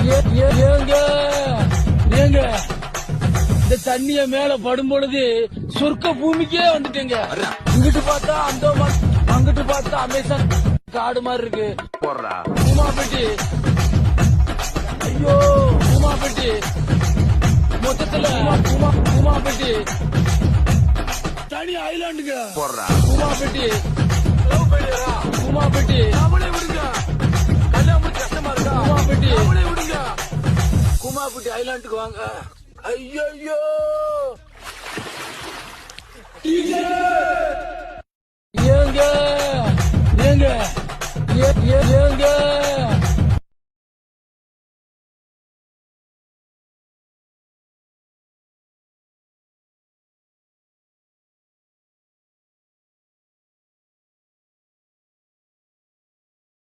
ஏங்க ஏங்க இந்த தண்ணிய மேல படும் பொழுது சொர்க்க பூமிக்கே வந்துட்டேங்க. இங்கிட்டு பார்த்தா அந்தோமான், அங்கிட்டு பார்த்தா அமேசான் காடு மாதிரி இருக்கு. உமாபெட்டி, ஐயோ உமாபெட்டி, மொத்தத்துல உமாபெட்டி தனி ஐலாண்டுங்க. உமாபெட்டி உமாபெட்டி அவளே விடுங்க, கல்யாணம் கஷ்டமா இருக்கா? உமாபெட்டி அவளே விடுங்க, குமாபெட்டி ஐலாண்டுக்கு வாங்க. ஐயோ ஏங்க ஏங்க ஏங்க